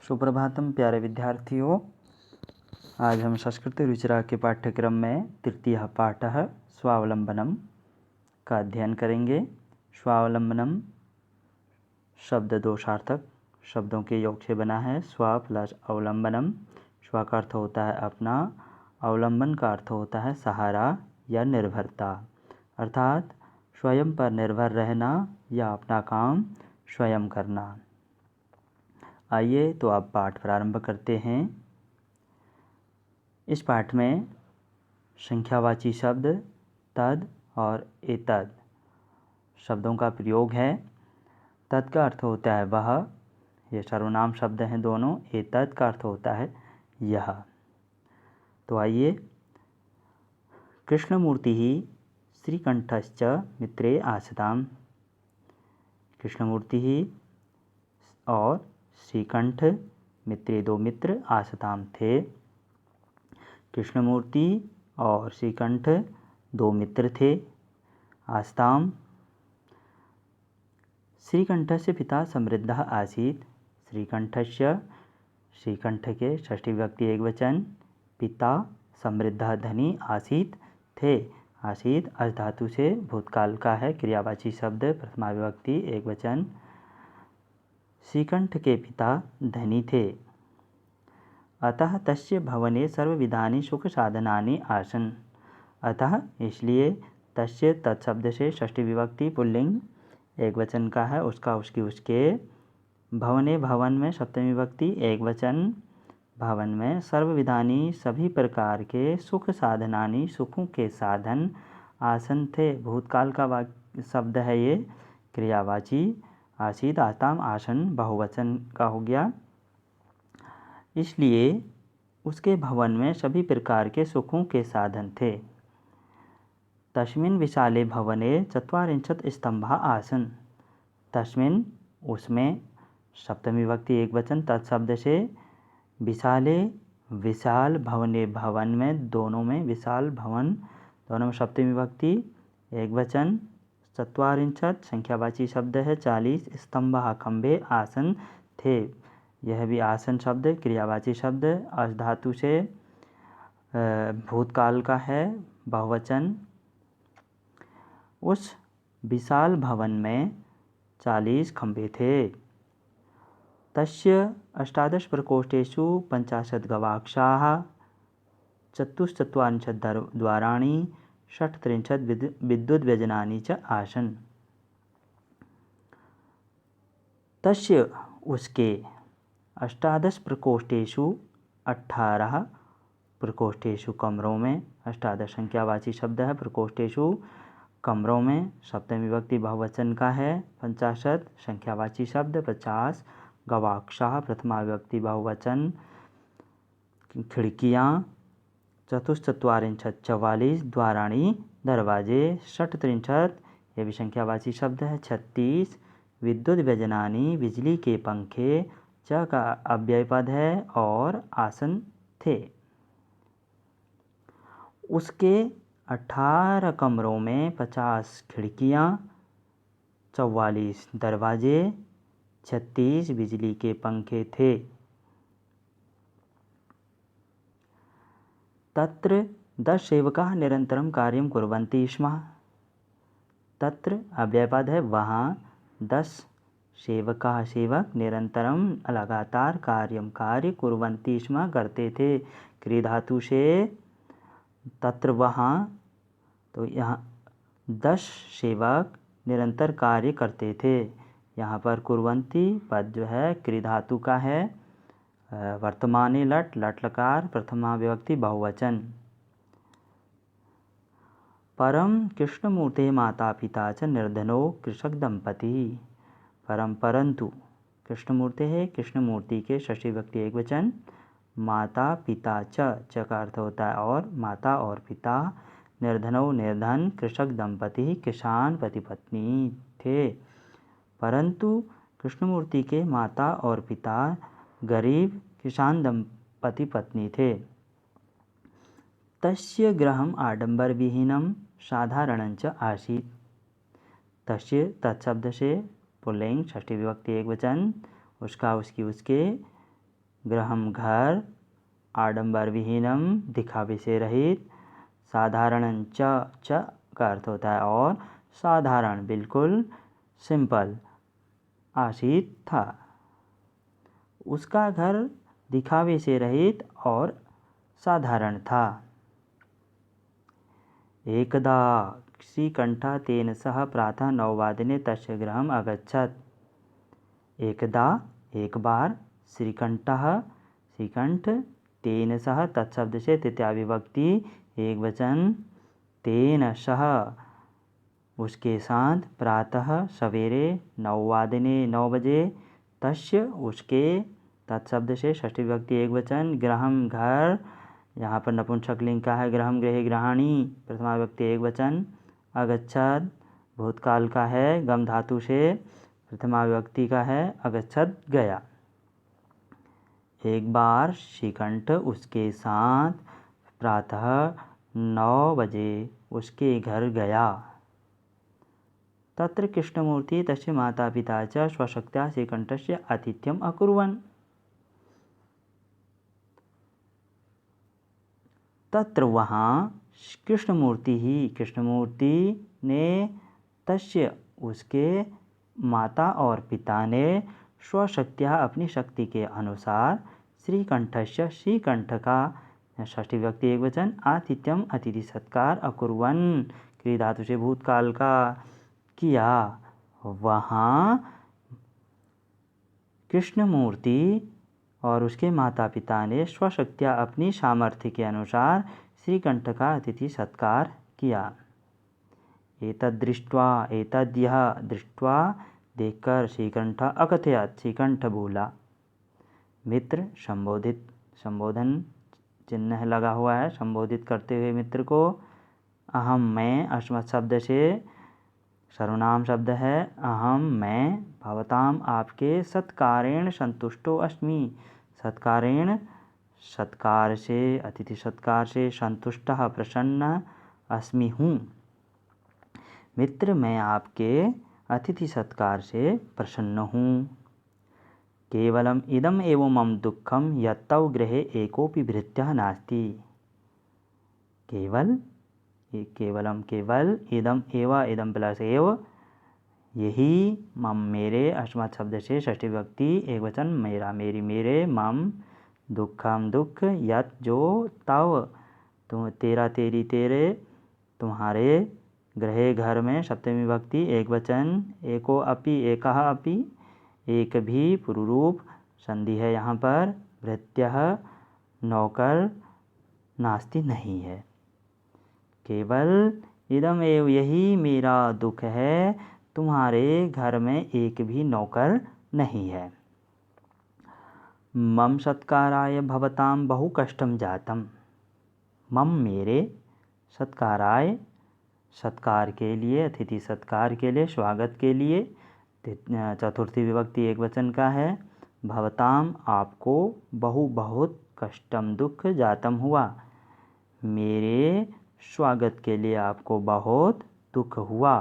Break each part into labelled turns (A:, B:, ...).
A: सुप्रभातम प्यारे विद्यार्थियों। आज हम संस्कृत रुचिरा के पाठ्यक्रम में तृतीय पाठ स्वावलंबनम का अध्ययन करेंगे। स्वावलंबनम शब्द दोषार्थक शब्दों के योग से बना है। स्व प्लस अवलंबनम। स्व का अर्थ होता है अपना, अवलंबन का अर्थ होता है सहारा या निर्भरता, अर्थात स्वयं पर निर्भर रहना या अपना काम स्वयं करना। आइए तो अब पाठ प्रारंभ करते हैं। इस पाठ में संख्यावाची शब्द तद और एतद शब्दों का प्रयोग है। तद का अर्थ होता है वह, ये सर्वनाम शब्द हैं दोनों। एतद का अर्थ होता है यह। तो आइए, कृष्णमूर्ति ही श्रीकंठश्च मित्रे आसताम। कृष्णमूर्ति ही और श्रीकंठ मित्रे दो मित्र आसताम थे। कृष्णमूर्ति और श्रीकंठ दो मित्र थे। आसताम श्रीकंठस्य पिता समृद्ध आसीत्। श्रीकंठस्य श्रीकंठ के षष्ठी विभक्ति एकवचन, पिता समृद्ध धनी आसीत् थे। आसीत् अज धातु से भूतकाल का है, क्रियावाची शब्द प्रथमा विभक्ति एकवचन। श्रीकंठ के पिता धनी थे, अतः तस्य भवने सर्वविधानि सुख साधनानि आसन्। अतः इसलिए तस्य तत्शब्द से षष्ठी विभक्ति पुल्लिंग एकवचन का है, उसका उसकी उसके। भवने भवन में सप्तमी विभक्ति एकवचन, भवन में सर्वविधानि सभी प्रकार के सुख साधनानि सुखों के साधन आसन थे। भूतकाल का शब्द है ये, क्रियावाची। आसीत आसताम आसन बहुवचन का हो गया। इसलिए उसके भवन में सभी प्रकार के सुखों के साधन थे। तस्मिन् विशाले भवने चत्वारिंशत् स्तंभा आसन्। तस्मिन् उसमें सप्तमी विभक्ति एकवचन तत्शब्द से विशाले विशाल भवने भवन में दोनों में विशाल भवन दोनों में सप्तमी विभक्ति एकवचन। चत्वारिंशत् संख्यावाची शब्द है 40। स्तंभः खंभे आसन थे, यह भी आसन शब्द क्रियावाची शब्द अज धातु से भूतकाल का है, बहुवचन। उस विशाल भवन में 40 खंभे थे। तस्य 18 प्रकोष्ठेषु 50 गवाक्षाः, चतुश्चत्वारिंशत् द्वाराणि, 63 विद्युद्व्यजनानि च आसन्। तस्य उसके 18 प्रकोष्ठेषु 18 प्रकोष्ठेषु कमरों में, 18 संख्यावाची शब्द है, प्रकोष्ठेषु कमरों में सप्तमी विभक्ति बहुवचन का है। 50 संख्यावाची शब्द 50। गवाक्षाः प्रथमा विभक्ति बहुवचन, खिड़कियाँ। चतुश्चत्वारिंशत् 44 द्वाराणि दरवाजे। 63 यह भी संख्यावाची शब्द है 36। विद्युत व्यजनानि बिजली के पंखे, च का अव्यय पद है और आसन थे। उसके 18 कमरों में 50 खिड़कियाँ, 44 दरवाजे, 36 बिजली के पंखे थे। तत्र 10 सेवकाः निरंतरं कार्यं कुर्वन्ति स्म। तत्र अव्ययपद है वहाँ, 10 सेवकाः सेवक निरंतरम लगातार कार्य कुर्वन्ति स्म करते थे। क्रिया धातु से तत्र वहाँ, तो यहाँ 10 सेवक निरंतर कार्य करते थे। यहाँ पर कुर्वन्ति पद जो है क्रिया धातु का है, वर्तमाने लट लट लकार प्रथमा विभक्ति बहुवचन। परम कृष्णमूर्ते माता पिता च निर्धनो कृषक दंपति। परम परंतु कृष्णमूर्ते है, कृष्णमूर्ति के षष्ठी विभक्ति एकवचन, माता पिता च का अर्थ होता है और, माता और पिता, निर्धनो निर्धन, कृषक दंपति किसान पति पत्नी थे। परंतु कृष्णमूर्ति के माता और पिता गरीब किसान दंपति पत्नी थे। तस्य गृहम् आडंबरविहीनं साधारणं च आसीत्। तस्य तत्शब्द से पुल्लिंग षष्ठी विभक्ति एकवचन, उसका उसकी उसके, गृहम घर, आडंबर विहीनम दिखावे से रहित, साधारणं च का अर्थ होता है और, साधारण बिल्कुल सिंपल, आसीत था। उसका घर दिखावे से रहित और साधारण था। एकदा श्रीकंठः तेन सह प्रातः 9 तस्य गृहम् अगच्छत्। एकदा एक बार, श्रीकंठः श्रीकंठ, तेन सह तत्शब्द से तृतीया विभक्ति एक वचन, तेन सह उसके साथ, प्रातः सवेरे, 9 बजे, तस्य उसके, तत्शब्द से षष्ठी विभक्ति एक वचन, गृहम घर, यहाँ पर नपुंसकलिंग का है, गृहम गृहे गृहाणी प्रथमा विभक्ति एक वचन, अगच्छत् भूतकाल का है, गम धातु से प्रथमा विभक्ति का है, अगच्छत् गया। एक बार श्रीकंठ उसके साथ प्रातः 9 बजे उसके घर गया। तत्र कृष्णमूर्ति तस्य माता पिता च स्वशक्त्या श्रीकंठस्य आतिथ्यम् अकुर्वन्। तत्र वहाँ कृष्णमूर्ति ने, तस्य उसके, माता और पिता ने, स्वशक्त्या अपनी शक्ति के अनुसार, श्रीकंठस्य श्रीकंठ का षष्ठी विभक्ति एक वचन, आतिथ्यम अतिथि सत्कार, अकुर्वन् क्रिया धातु से भूतकाल का किया। वहाँ कृष्णमूर्ति और उसके माता पिता ने स्वशक्त्या अपनी सामर्थ्य के अनुसार श्रीकंठ का अतिथि सत्कार किया। एतद् यह दृष्ट्वा देखकर श्रीकंठ अकथयत् श्रीकंठ बोला। मित्र संबोधन चिन्ह लगा हुआ है, संबोधित करते हुए मित्र को। अहम मैं, अस्मत् शब्द से सर्वनाम शब्द है, अहम मैं, भवताम आपके, सत्कारेण संतुष्टो अस्मि, सत्कारेण सत्कार से, अतिथि सत्कार से, संतुष्टः प्रसन्न, अस्मि हूँ। मित्र मैं आपके अतिथि सत्कार से प्रसन्न हूँ। केवलम इदम एव मम दुःखम यत् तव गृहे एकोपि भृत्यः नास्ति। केवल इदम एव, इदम प्लस एव, यही, मम मेरे, अस्मत् शब्द से षष्ठी विभक्ति एक वचन, मेरा मेरी मेरे, मम दुःखम दुख, यत् जो, तव तुम, तेरा तेरी तेरे, तुम्हारे, गृहे घर में सप्तमी विभक्ति एक वचन, एको अपि एकः अपि, एक भी पुरुरूप, संधि है यहाँ पर, भृत्यः नौकर, नास्ति नहीं है। केवल इदम एव यही मेरा दुख है, तुम्हारे घर में एक भी नौकर नहीं है। मम सत्काराय भवताम बहु कष्टम जातम। मम मेरे, सत्काराय सत्कार के लिए, अतिथि सत्कार के लिए, स्वागत के लिए, चतुर्थी विभक्ति एक वचन का है, भवताम आपको, बहु बहुत, कष्टम दुख, जातम हुआ, मेरे स्वागत के लिए आपको बहुत दुख हुआ।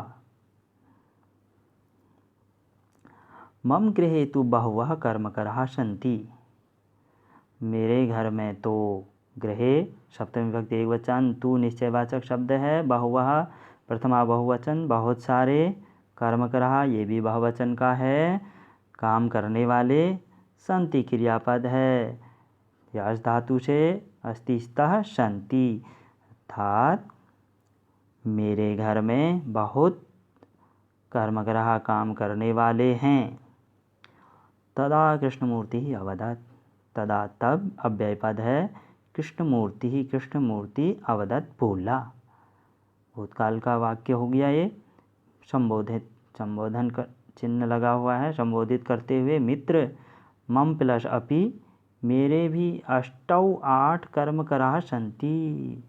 A: मम गृहे तु बहवः कर्मकराः सन्ति। मेरे घर में तो, गृहे सप्तमी विभक्ति एक वचन, तू निश्चयवाचक शब्द है, बहुवह प्रथमा बहुवचन, बहुत सारे, कर्मकराः ये भी बहुवचन का है, काम करने वाले, सन्ति क्रियापद है, यश धातु से अस्तिस्तः सन्ति, अर्थात मेरे घर में बहुत कर्मकराः काम करने वाले हैं। तदा कृष्णमूर्ति अवदत्, तदा तब अव्यय पद है, कृष्णमूर्ति अवदत् बोला। भूतकाल का वाक्य हो गया ये। संबोधन का चिन्ह लगा हुआ है, संबोधित करते हुए, मित्र मम प्लस अपि, मेरे भी 8 कर्मकराः सन्ति।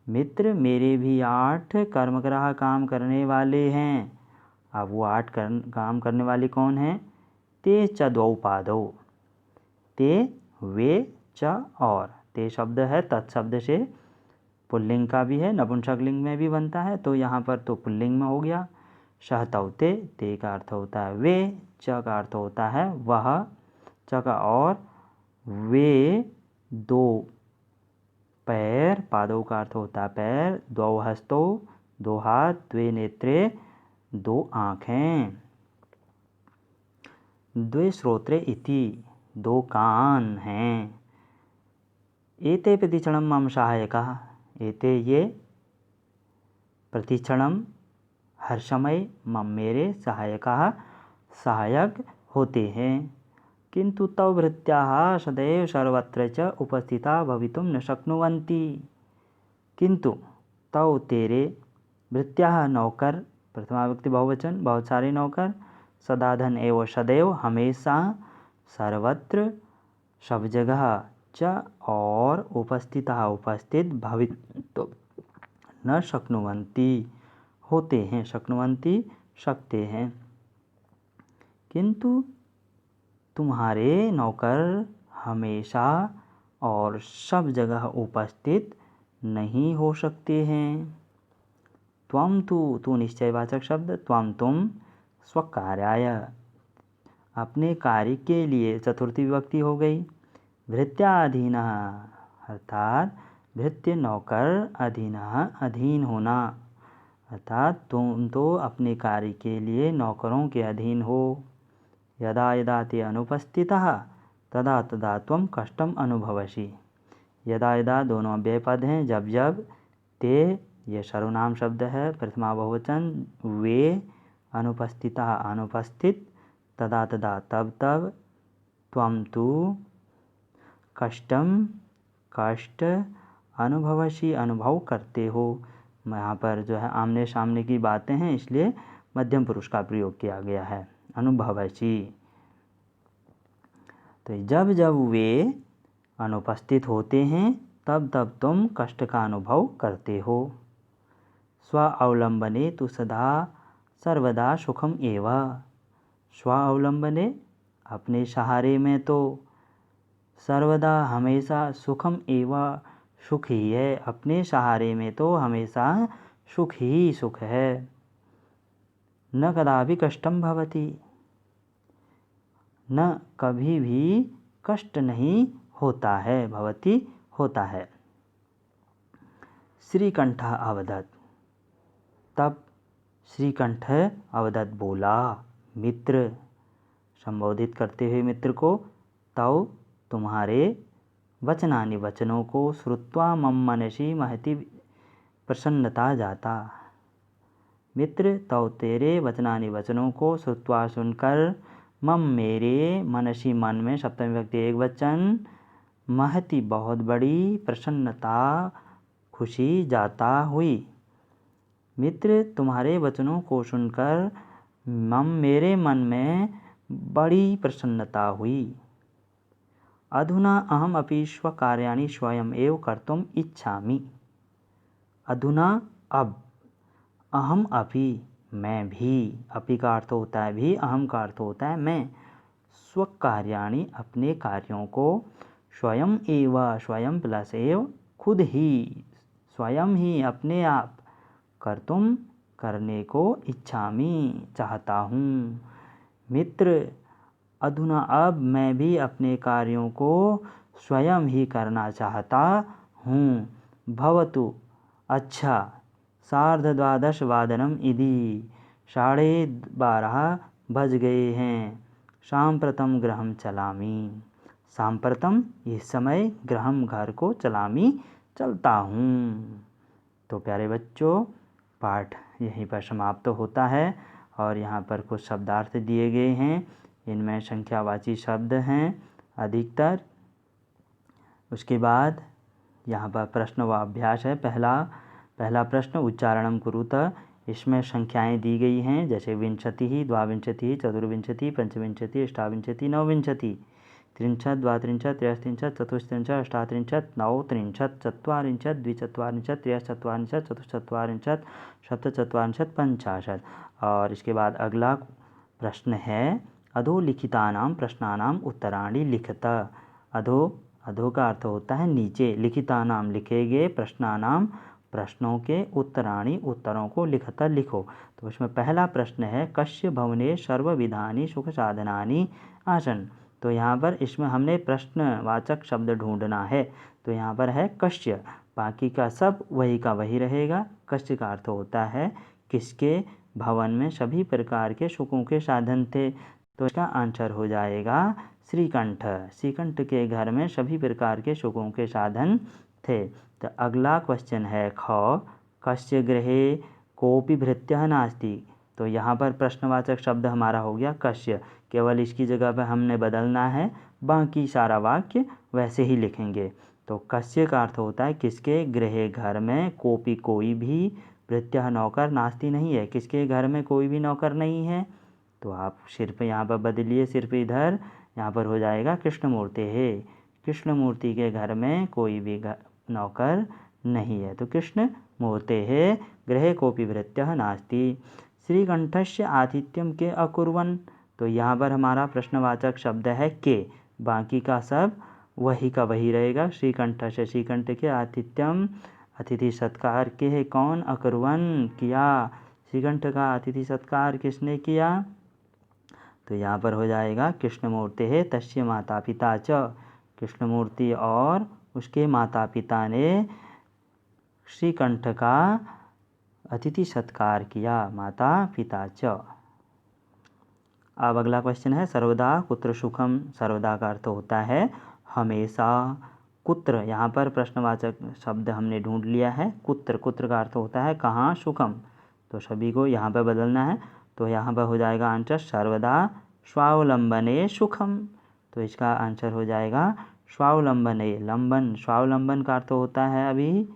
A: मित्र मेरे भी 8 कर्मकराः काम करने वाले हैं। अब वो 8 काम करने वाले कौन हैं? ते च द्वौ पादौ, ते वे च और, ते शब्द है तत्शब्द से पुल्लिंग का भी है, नपुंसकलिंग में भी बनता है, तो यहाँ पर तो पुल्लिंग में हो गया। सहतौ ते का अर्थ होता है वे, च का अर्थ होता है वह, च का और, वे दो पैर, पादों का अर्थ होता है पैर, द्वौ हस्तौ दो हाथ, द्वे नेत्रे दो आँखें, द्वे श्रोत्रे इति दो कान हैं। एते प्रतिक्षणं मम सहायकः, एते ये प्रतिक्षणं हर समय मम मेरे सहायकः सहायक होते हैं। किंतु तव भृत्याः सदैव सर्वत्र च उपस्थिता भवितुं न शक्नुवन्ति। किंतु तव तेरे भृत्याः नौकर, प्रथमा व्यक्ति बहुवचन, बहुत सारे नौकर, सदाधन एवं सदैव हमेशा सर्वत्र सब जगह च और उपस्थिता उपस्थित भवितुं न शक्नुवन्ति होते हैं, शक्नुवन्ति सकते हैं। किंतु तुम्हारे नौकर हमेशा और सब जगह उपस्थित नहीं हो सकते हैं। त्वं तू निश्चयवाचक शब्द, त्वं तुम, स्वकार्याय अपने कार्य के लिए, चतुर्थी विभक्ति हो गई। भृत्याधीनः अर्थात भृत्य नौकर, अधीनः अधीन होना, अर्थात तुम तो अपने कार्य के लिए नौकरों के अधीन हो। यदा यदा ते अनुपस्थितः तदा तदा त्वं कष्टम अनुभवसि। यदा यदा दोनों अव्यय पद हैं, जब जब, ते ये सर्वनाम शब्द है, प्रथमा बहुवचन, वे अनुपस्थितः अनुपस्थित, तदा तदा तब तब, त्वं तू कष्टम कष्ट, अनुभवसि अनुभव करते हो। यहाँ पर जो है आमने सामने की बातें हैं, इसलिए मध्यम पुरुष का प्रयोग किया गया है, अनुभवसि। तो जब जब वे अनुपस्थित होते हैं तब तब तुम कष्ट का अनुभव करते हो। स्वावलंबने तु सदा सर्वदा सुखम एव। स्वावलंबने अपने सहारे में तो, सर्वदा हमेशा, सुखम एव सुख ही है, अपने सहारे में तो हमेशा सुख ही सुख है। न कदापि कष्टम भवति, न कभी भी कष्ट नहीं होता है, भवति होता है। श्रीकंठः अवदत्, तब श्रीकंठ अवदत् बोला, मित्र संबोधित करते हुए मित्र को, तव तुम्हारे वचनानि वचनों को, श्रुत्वा मम मनसि महती प्रसन्नता जाता। मित्र तव तेरे वचनानि वचनों को, श्रुत्वा सुनकर, मम मेरे, मनसि मन में, सप्तमी विभक्ति एक वचन, महती बहुत बड़ी, प्रसन्नता खुशी जाता हुई। मित्र तुम्हारे वचनों को सुनकर मम मेरे मन में बड़ी प्रसन्नता हुई। अधुना अहम अपि स्वकार्याणि स्वयं एव कर्तुम इच्छामि। अधुना अब, अहम अपि मैं भी, अपि का अर्थ होता है भी, अहम का अर्थ होता है मैं, स्वकार्याणि अपने कार्यों को, स्वयं एव, स्वयं प्लस एव खुद ही, स्वयं ही अपने आप, कर्तुम करने को, इच्छामि चाहता हूँ। मित्र अधुना अब मैं भी अपने कार्यों को स्वयं ही करना चाहता हूँ। भवतु अच्छा, सार्धद्वादशवादनम इति 12:30 बज गए हैं। साम्प्रतं गृहं चलामि, साम्प्रतं इस समय, गृहं घर को, चलामि चलता हूँ। तो प्यारे बच्चों, पाठ यहीं पर समाप्त होता है और यहाँ पर कुछ शब्दार्थ दिए गए हैं, इनमें संख्यावाची शब्द हैं अधिकतर। उसके बाद यहाँ पर प्रश्न व अभ्यास है। पहला प्रश्न उच्चारणम कुरुत, इसमें संख्याएं दी गई हैं, जैसे विंशतिः, द्वाविंशतिः, चतुर्विंशतिः, पंचविंशतिः, अष्टाविंशतिः, नवविंशतिः, त्रिंशत्, द्वात्रिंशत्, त्रयस्त्रिंशत्, चतुस्त्रिंशत्, अष्टात्रिंशत्, नवत्रिंशत्, चत्वारिंशत्, द्विचत्वारिंशत्, त्रयश्चत्वारिंशत्, चतुश्चत्वारिंशत्, सप्तचत्वारिंशत्, पंचाशत्। और इसके बाद अगला प्रश्न है, अधोलिखितानां प्रश्नानां उत्तराणि लिखत। अधो का अर्थ होता है नीचे, लिखितानां लिखे गए, प्रश्नानां प्रश्नों के, उत्तराणि उत्तरों को, लिखत लिखो। तो इसमें पहला प्रश्न है, कस्य भवने सर्वविधानि सुख साधनानि आसन्। तो यहाँ पर इसमें हमने प्रश्नवाचक शब्द ढूंढना है। तो यहाँ पर है कस्य, बाकी का सब वही का वही रहेगा। कस्य का अर्थ होता है किसके भवन में सभी प्रकार के सुखों के साधन थे। तो इसका आंसर हो जाएगा श्रीकंठ। श्रीकंठ के घर में सभी प्रकार के सुखों के साधन थे। तो अगला क्वेश्चन है ख, कस्य गृहे कोपि भृत्यः नास्ति। तो यहाँ पर प्रश्नवाचक शब्द हमारा हो गया कस्य, केवल इसकी जगह पर हमने बदलना है, बाकी सारा वाक्य वैसे ही लिखेंगे। तो कस्य का अर्थ होता है किसके गृहे घर में, कोपि कोई भी, भृत्यः नौकर, नास्ति नहीं है, किसके घर में कोई भी नौकर नहीं है। तो आप सिर्फ यहाँ पर बदलिए, सिर्फ इधर यहाँ पर हो जाएगा कृष्णमूर्ति है, कृष्णमूर्ति के घर में कोई भी नौकर नहीं है। तो कृष्ण मूर्ते है गृहे कोपि भृत्यः नास्ति। श्रीकंठस्य आतिथ्यम के अकुर्वन्। तो यहाँ पर हमारा प्रश्नवाचक शब्द है के, बाकी का सब वही का वही रहेगा। श्रीकंठस्य, श्रीकंठ के, आतिथ्यम अतिथि सत्कार के है कौन, अकुर्वन् किया, श्रीकंठ का अतिथि सत्कार किसने किया। तो यहाँ पर हो जाएगा कृष्णमूर्ति है तस्य माता पिता च, कृष्णमूर्ति और उसके माता पिता ने श्रीकंठ का अतिथि सत्कार किया, माता पिता च। अब अगला क्वेश्चन है सर्वदा कुत्र सुखम। सर्वदा का अर्थ होता है हमेशा। कुत्र, यहाँ पर प्रश्नवाचक शब्द हमने ढूंढ लिया है। कुत्र, कुत्र का अर्थ होता है कहाँ, सुखम। तो सभी को यहाँ पर बदलना है। तो यहाँ पर हो जाएगा आंसर सर्वदा स्वावलंबने सुखम। तो इसका आंसर हो जाएगा स्वावलंबने। लंबन, स्वावलंबन का अर्थ होता है अभी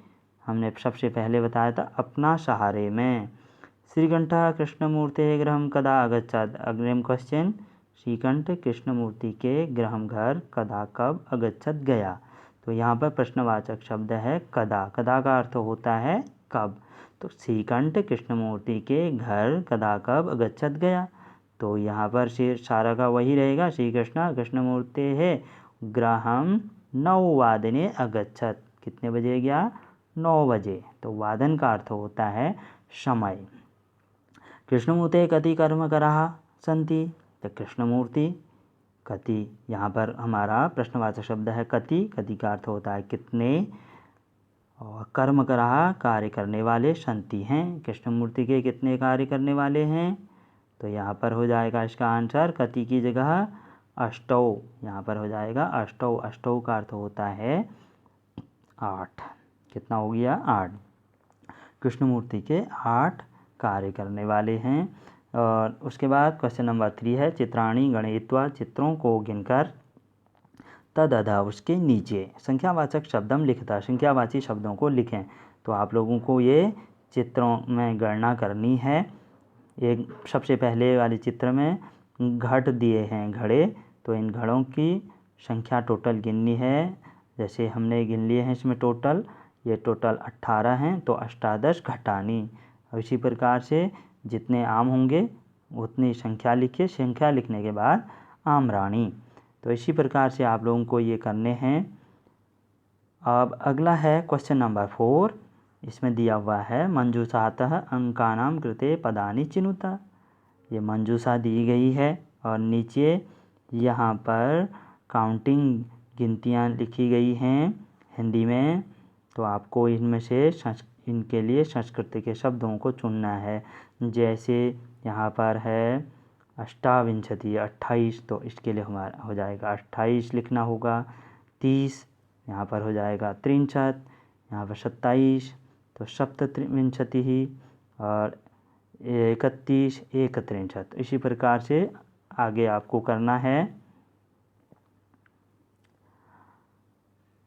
A: हमने सबसे पहले बताया था अपना सहारे में। श्रीकंठः कृष्णमूर्तेः गृहं कदा अगच्छत्। अग्रिम क्वेश्चन, श्रीकंठ कृष्णमूर्ति के गृहम घर कदा कब अगच्छत् गया। तो यहाँ पर प्रश्नवाचक शब्द है कदा। कदा का अर्थ होता है कब। तो श्रीकंठ कृष्णमूर्ति के घर कदा कब अगच्छत् गया। तो यहाँ पर सारा का वही रहेगा। श्री कृष्ण कृष्णमूर्तेः गृहं 9 वादने अगच्छत्। कितने बजे गया, 9 बजे। तो वादन का अर्थ होता है समय। कृष्णमूर्ते कति कर्म कराः सन्ति। तो कृष्णमूर्ति कति, यहाँ पर हमारा प्रश्नवाचक शब्द है कति। कति का अर्थ होता है कितने, और कर्म कराः कार्य करने वाले, सन्ति हैं, कृष्णमूर्ति के कितने कार्य करने वाले हैं। तो यहाँ पर हो जाएगा इसका आंसर कति की जगह अष्टौ। यहाँ पर हो जाएगा अष्टौ। अष्टौ का अर्थ होता है 8। कितना हो गया, 8। कृष्णमूर्ति के 8 कार्य करने वाले हैं। और उसके बाद क्वेश्चन नंबर 3 है चित्राणि गणयित्वा। चित्रों को गिनकर तदधा उसके नीचे संख्यावाचक शब्दम लिखता। संख्यावाची शब्दों को लिखें। तो आप लोगों को ये चित्रों में गणना करनी है। एक सबसे पहले वाले चित्र में घट दिए हैं, घड़े। तो इन घड़ों की संख्या टोटल गिननी है। जैसे हमने गिन लिए हैं इसमें टोटल, ये टोटल 18 हैं। तो अष्टादश घटानी। इसी प्रकार से जितने आम होंगे उतनी संख्या लिखिए। संख्या लिखने के बाद आम्राणी। तो इसी प्रकार से आप लोगों को ये करने हैं। अब अगला है क्वेश्चन नंबर 4। इसमें दिया हुआ है मंजूषातः अंकानां कृते पदानि चिनुत। ये मंजूषा दी गई है और नीचे यहाँ पर काउंटिंग गिनतियाँ लिखी गई हैं हिंदी में। तो आपको इनमें से इनके लिए संस्कृत के शब्दों को चुनना है। जैसे यहाँ पर है अष्टाविंशति 28, तो इसके लिए हमारा हो जाएगा 28 लिखना होगा। 30 यहाँ पर हो जाएगा 63, यहाँ पर 27 तो सप्तत्रिंशति ही, और 31 एकत्रिंशत्। इसी प्रकार से आगे आपको करना है।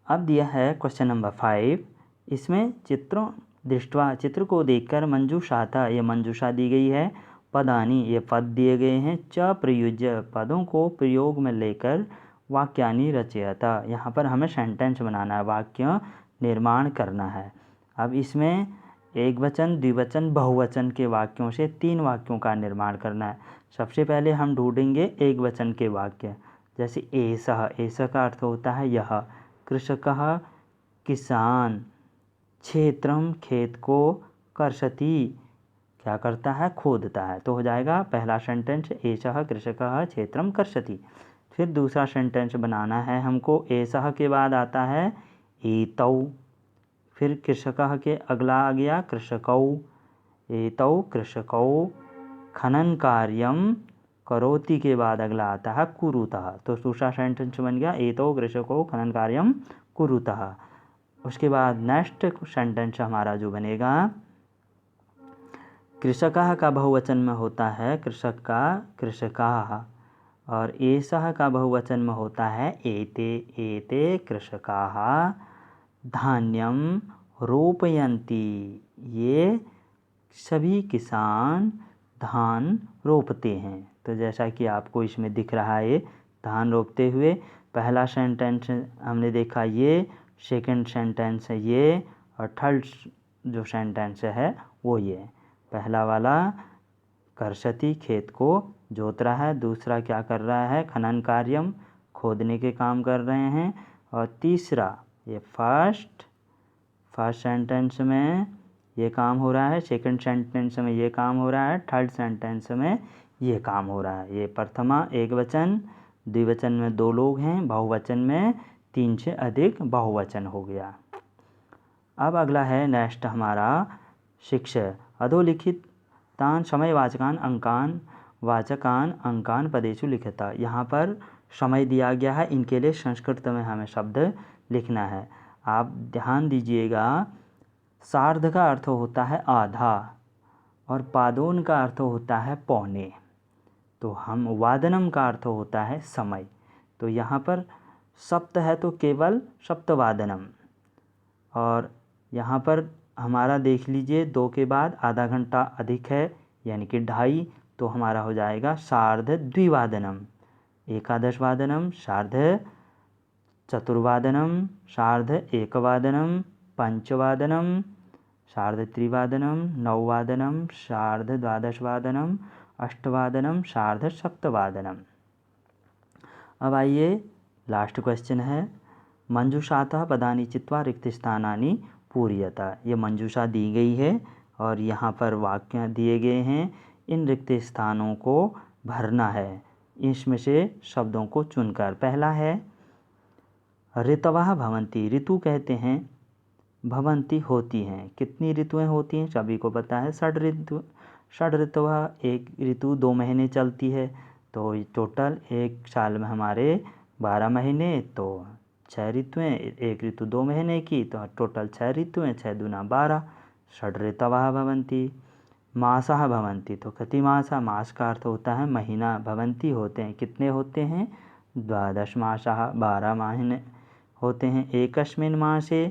A: अब दिया है क्वेश्चन नंबर 5। इसमें चित्रों दृष्टवा, चित्र को देखकर मंजूषाता, ये मंजूषा दी गई है। पदानी, ये पद दिए गए हैं। च प्रयुज्य, पदों को प्रयोग में लेकर वाक्यानि रचयता। यहाँ पर हमें सेंटेंस बनाना है, वाक्य निर्माण करना है। अब इसमें एक वचन, द्विवचन, बहुवचन के वाक्यों से 3 वाक्यों का निर्माण करना है। सबसे पहले हम ढूंढेंगे एक वचन के वाक्य। जैसे एषः, एषः का अर्थ होता है यह। कृषकः किसान, क्षेत्रम खेत को, कर्षति क्या करता है, खोदता है। तो हो जाएगा पहला सेंटेंस एषः कृषकः क्षेत्रम कर्षति। फिर दूसरा सेंटेंस बनाना है हमको। एसह के बाद आता है एतौ, फिर कृषकः के अगला आ गया कृषकौ, एतौ कृषकौ खनन कार्यम करोति के बाद अगला आता है कुरुतः। तो दूसरा सेंटेंस बन गया एतौ कृषकौ खनन कार्यम कुरुतः। उसके बाद नेक्स्ट सेंटेंस हमारा जो बनेगा, कृषकः का बहुवचन में होता है कृषक का कृषकाः, और एषः का बहुवचन में होता है एते, एते कृषकाः धान्यम रोपयन्ति, ये सभी किसान धान रोपते हैं। तो जैसा कि आपको इसमें दिख रहा है धान रोपते हुए, पहला सेंटेंस हमने देखा ये, सेकंड सेंटेंस है ये, और थर्ड जो सेंटेंस है वो ये। पहला वाला कर्षति खेत को जोत रहा है, दूसरा क्या कर रहा है खनन कार्यम खोदने के काम कर रहे हैं, और तीसरा ये फर्स्ट सेंटेंस में ये काम हो रहा है, सेकंड सेंटेंस में ये काम हो रहा है, थर्ड सेंटेंस में ये काम हो रहा है। ये प्रथमा एक वचन, द्विवचन में 2 लोग हैं, बहुवचन में 3 से अधिक बहुवचन हो गया। अब अगला है नेक्स्ट हमारा शिक्षक अधोलिखित तान समयवाचकान अंकान पदेषु लिखिता। यहाँ पर समय दिया गया है, इनके लिए संस्कृत में हमें शब्द लिखना है। आप ध्यान दीजिएगा, सार्ध का अर्थ होता है आधा और पादोन का अर्थ होता है पौने, तो हम वादनम का अर्थ होता है समय। तो यहाँ पर सप्त है तो केवल सप्तवादनम, और यहाँ पर हमारा देख लीजिए 2 के बाद आधा घंटा अधिक है यानी कि 2.5, तो हमारा हो जाएगा सार्ध द्विवादनम, एकादशवादनम, सार्ध चतुर्वादनम, सार्ध एकवादनम, पंचवादनम, सार्ध त्रिवादनम, नववादनम, सार्ध द्वादशवादनम, अष्टवादनम, सार्ध सप्तवादनम। अब आइए लास्ट क्वेश्चन है, मंजूषातः पदानि चित्वा रिक्त स्थानानि पूर्यता। ये मंजूषा दी गई है और यहाँ पर वाक्य दिए गए हैं, इन रिक्त स्थानों को भरना है इसमें से शब्दों को चुनकर। पहला है ऋतवः भवन्ति, ऋतु कहते हैं, भवन्ति होती हैं। कितनी ऋतुएं होती हैं सभी को पता है, षड ऋतवः, एक ऋतु 2 महीने चलती है, तो टोटल एक साल में हमारे 12 महीने, तो 6 ऋतुएं, एक ऋतु 2 महीने की, तो टोटल 6 ऋतुएं, 6 दूना 12, षड ऋतवः भवन्ति। मासः भवन्ति, तो कति मासा, मास का अर्थ होता है महीना, भवन्ति होते हैं, कितने होते हैं 12 मासः, 12 महीने होते हैं। एकस्मिन् मासे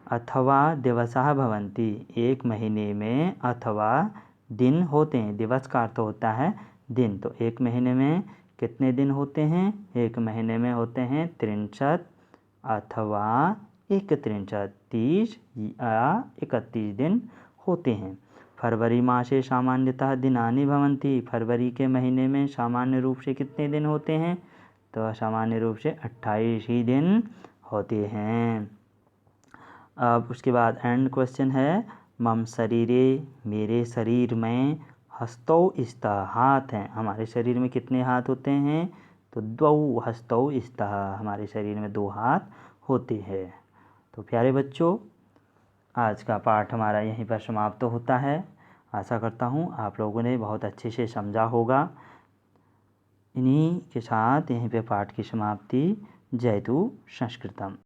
A: अथवा दिवसः भवन्ति, एक महीने में अथवा दिन होते हैं, दिवस का अर्थ होता है दिन, तो एक महीने में कितने दिन होते हैं, एक महीने में होते हैं 63 अथवा 31, 30 या 31 दिन होते हैं। फरवरी मासे सामान्यतः दिनानि भवन्ति, फरवरी के महीने में सामान्य रूप से कितने दिन होते हैं, तो सामान्य रूप से 28 ही दिन होते हैं। अब उसके बाद एंड क्वेश्चन है, मम शरीरे, मेरे शरीर में, हस्तौ स्तः, हाथ हैं, हमारे शरीर में कितने हाथ होते हैं, तो 2 हस्तौ स्तः, हमारे शरीर में 2 हाथ होते हैं। तो प्यारे बच्चों, आज का पाठ हमारा यहीं पर समाप्त होता है। आशा करता हूँ आप लोगों ने बहुत अच्छे से समझा होगा। इन्हीं के साथ यहीं पे पाठ की समाप्ति। जयतु संस्कृतम।